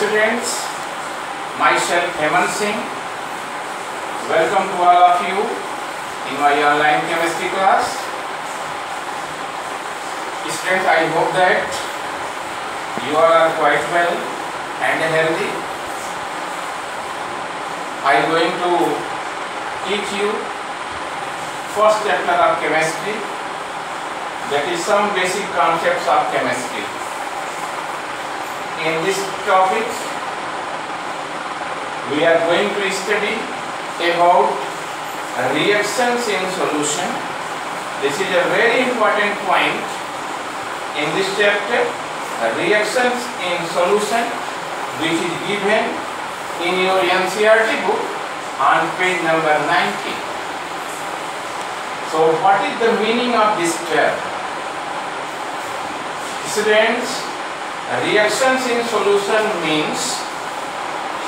students, myself Hemant Singh. Welcome to all of you in my online chemistry class. Students, I hope that you all are quite well and healthy. I am going to teach you first chapter of chemistry, that is some basic concepts of chemistry. In this topic, we are going to study about reactions in solution. This is a very important point in this chapter, reactions in solution, which is given in your NCERT book on page number 90. So what is the meaning of this term? Students, reactions in solution means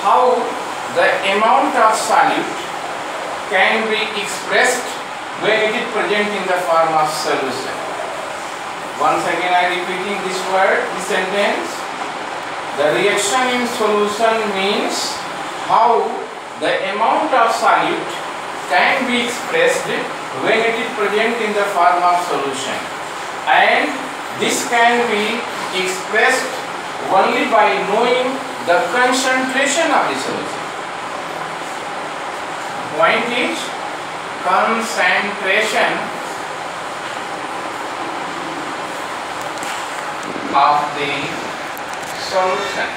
how the amount of solute can be expressed when it is present in the form of solution. Once again I am repeating this word, this sentence. The reaction in solution means how the amount of solute can be expressed when it is present in the form of solution, and this can be expressed only by knowing the concentration of the solution. Point is concentration of the solution.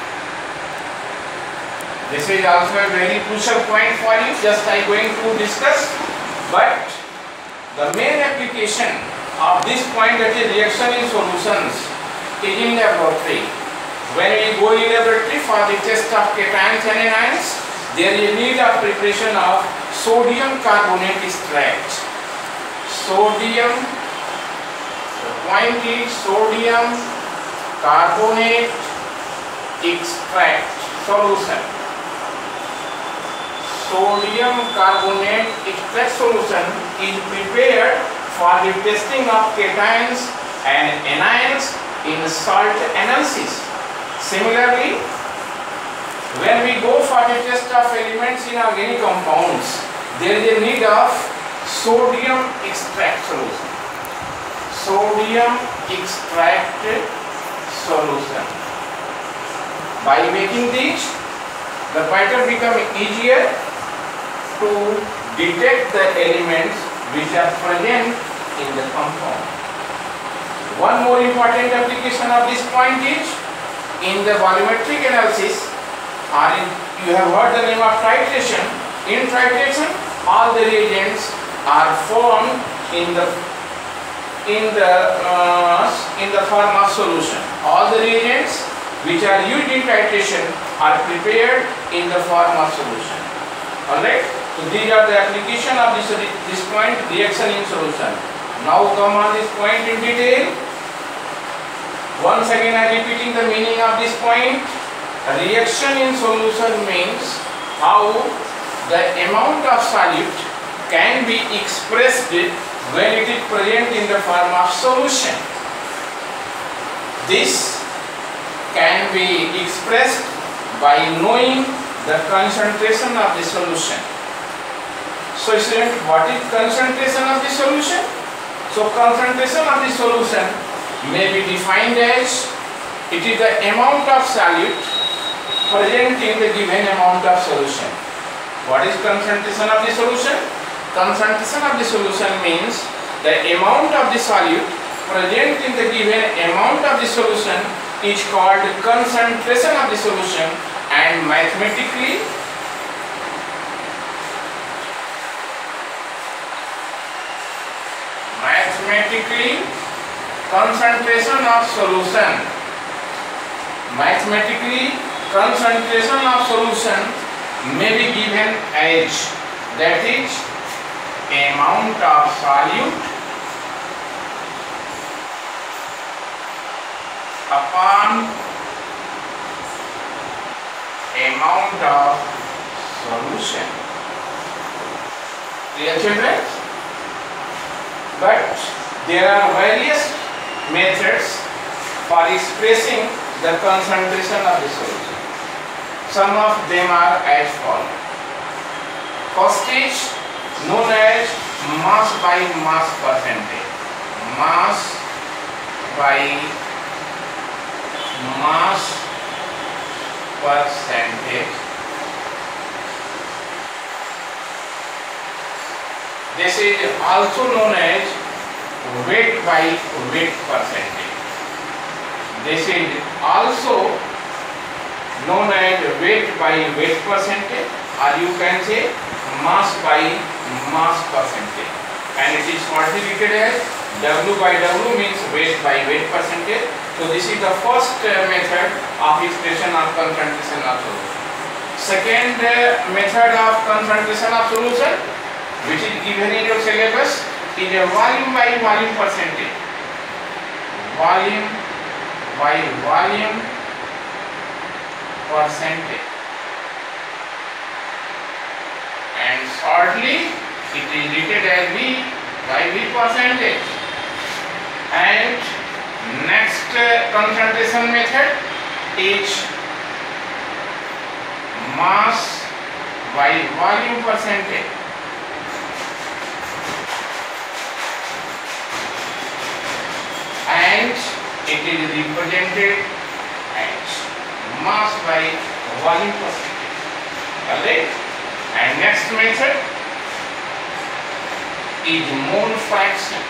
This is also a very crucial point for you, just I am going to discuss, but the main application of this point, that is reaction in solutions, is in laboratory. When we go in laboratory for the test of cations and anions, there is a need of preparation of sodium carbonate extract. Sodium, the point is sodium carbonate extract solution. Sodium carbonate extract solution is prepared for the testing of cations and anions in salt analysis. Similarly, when we go for the test of elements in organic compounds, there is a need of sodium extract solution. Sodium extract solution. By making this, the pattern becomes easier to detect the elements which are present in the compound. One more important application of this point is in the volumetric analysis, or you have heard the name of titration. In titration, all the reagents are formed in the form of solution. All the reagents which are used in titration are prepared in the form of solution. Alright, so these are the application of this point, reaction in solution. Now come on this point in detail. Once again I am repeating the meaning of this point. Reaction in solution means how the amount of solute can be expressed when it is present in the form of solution. This can be expressed by knowing the concentration of the solution. So student, what is concentration of the solution? So concentration of the solution may be defined as it is the amount of solute present in the given amount of solution. What is concentration of the solution? Concentration of the solution means the amount of the solute present in the given amount of the solution is called concentration of the solution, and mathematically concentration of solution may be given as, that is, amount of solute upon amount of solution. Clear, children? But there are various methods for expressing the concentration of the solution. Some of them are as follows. First is known as mass by mass percentage. Mass by mass percentage. This is also known as weight by weight percentage. This is also known as weight by weight percentage, or you can say mass by mass percentage, and it is multiplied as W by W, means weight by weight percentage. So this is the first method of expression of concentration of solution. Second method of concentration of solution, which is given in your syllabus, is a volume by volume percentage. Volume by volume percentage. And shortly it is written as V by V percentage. And next concentration method is mass by volume percentage. And it is represented as mass by volume percentage. Alright? And next method is mole fraction.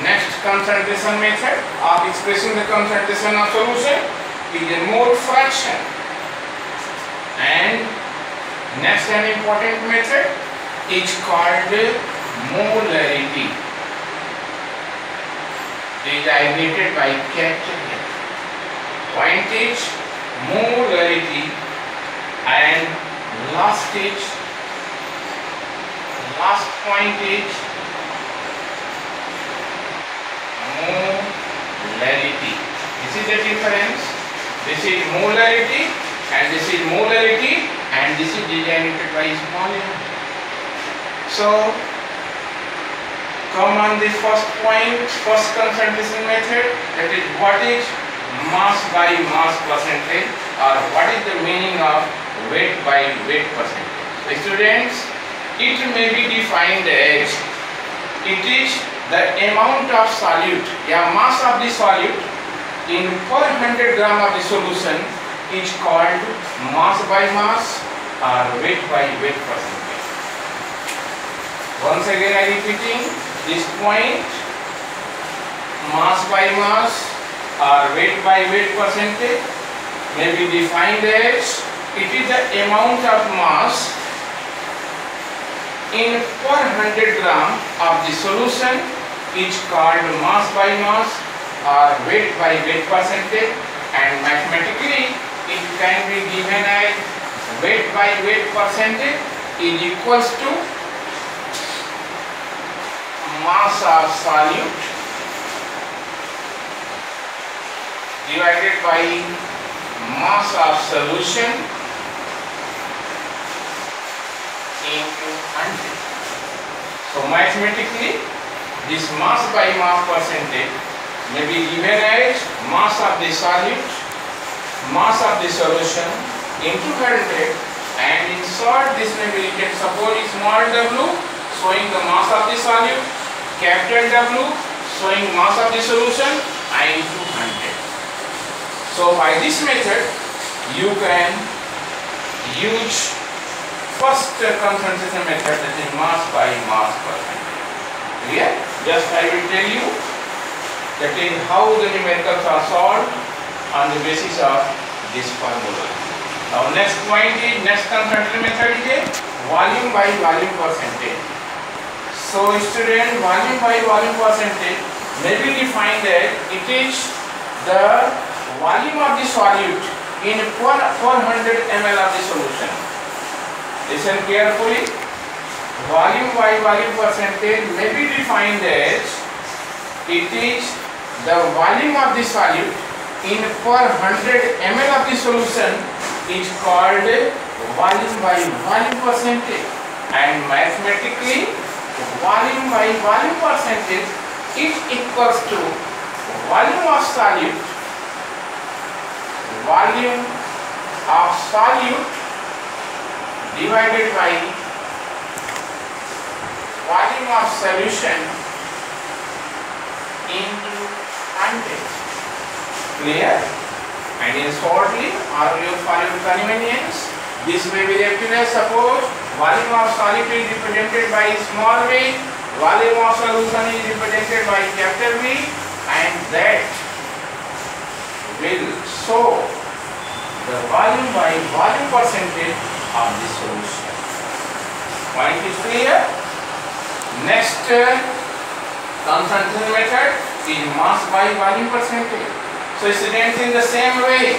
Next concentration method of expressing the concentration of solution is a mole fraction. And next an important method is called molarity. It is abbreviated by capital M. Point is molarity, and last point is molarity. This is the difference. This is molarity and this is molarity, and this is denoted by small m. So come on the first point, first concentration method, that is what is mass by mass percentage, or what is the meaning of weight by weight percentage. So students, it may be defined as it is the amount of solute, mass of the solute in per 100 gram of the solution is called mass by mass or weight by weight percentage. Once again I repeating this point, mass by mass or weight by weight percentage may be defined as it is the amount of mass in per 100 gram of the solution is called mass by mass or weight by weight percentage, and mathematically it can be given as weight by weight percentage is equals to mass of solute divided by mass of solution into 100. So mathematically this mass by mass percentage may be given as mass of the solute, mass of the solution into 100, and in short this may be written, suppose small w showing the mass of the solute, capital W showing mass of the solution into 100. So by this method you can use first concentration method, that is mass by mass percentage. Clear? Just I will tell you that is how the numericals are solved on the basis of this formula. Now next point is, next concentration method is volume by volume percentage. So student, volume by volume percentage may be defined as it is the volume of the solute in 100 ml of the solution. Listen carefully. Volume by volume percentage may be defined as it is the volume of the solute in per 100 ml of the solution is called volume by volume percentage, and mathematically volume by volume percentage is equals to volume of solute, volume of solute divided by volume of solution into 100. Clear? And in shortly, or for your convenience, this may be written as, suppose volume of solid is represented by small v, volume of solution is represented by capital V, and that will show the volume by volume percentage of the solution. Point is clear? Next concentration method is mass by volume percentage. So students, in the same way,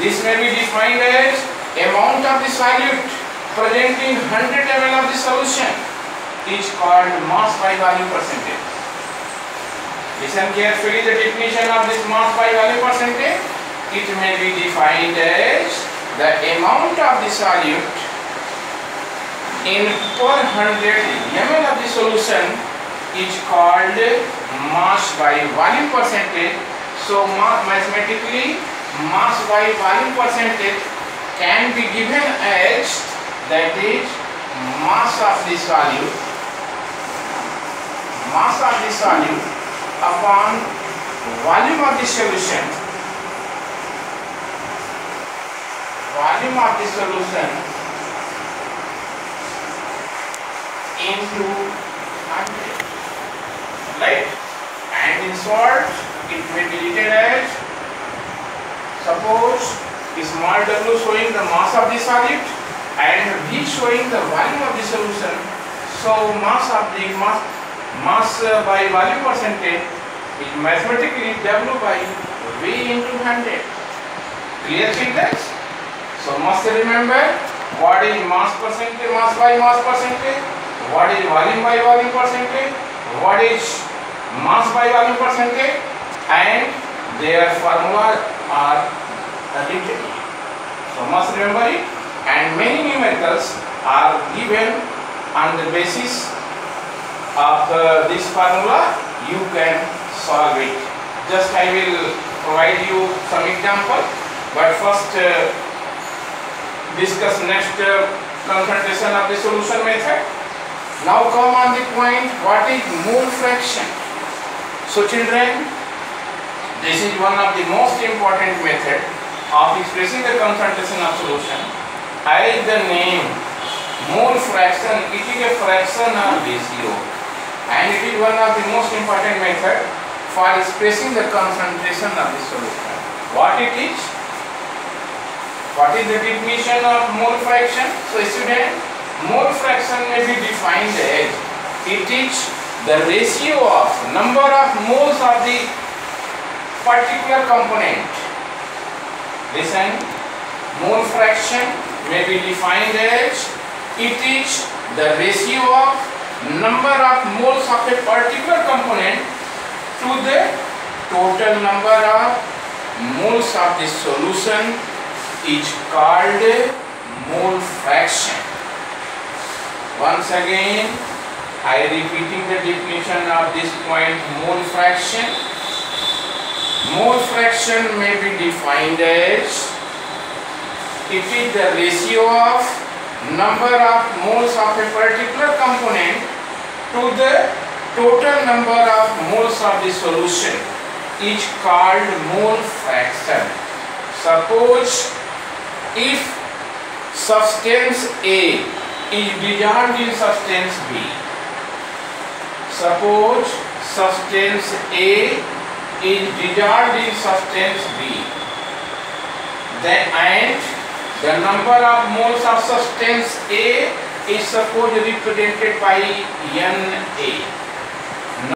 this may be defined as amount of the solute present in 100 ml of the solution is called mass by volume percentage. Listen carefully the definition of this mass by volume percentage. It may be defined as the amount of the solute in per 100 ml of the solution is called mass by volume percentage. So mathematically, mass by volume percentage can be given as, that is, mass of the solute upon volume of the solution, into 100, right? And in short, it may be written as, suppose small w showing the mass of the solute and v showing the volume of the solution. So mass by volume percentage is mathematically w by v into 100. Clear children? So must remember what is mass percentage, mass by mass percentage, what is volume by volume percentage, what is mass by volume percentage, and their formula are written. So must remember it, and many numericals are given on the basis of this formula. You can solve it. Just I will provide you some example, but first discuss next concentration of the solution method. Now come on the point, what is mole fraction? So children, this is one of the most important method of expressing the concentration of solution. As the name, mole fraction, it is a fraction or ratio, and it is one of the most important method for expressing the concentration of the solution. What it is? What is the definition of mole fraction? So student, mole fraction may be defined as, it is the ratio of number of moles of the particular component. Listen, mole fraction may be defined as, it is the ratio of number of moles of a particular component to the total number of moles of the solution is called mole fraction. Once again, I repeating the definition of this point, mole fraction. Mole fraction may be defined as, it is the ratio of number of moles of a particular component to the total number of moles of the solution is called mole fraction. Suppose if substance A is dissolved in substance B, suppose substance A is dissolved in substance B, then and the number of moles of substance A is supposed represented by Na.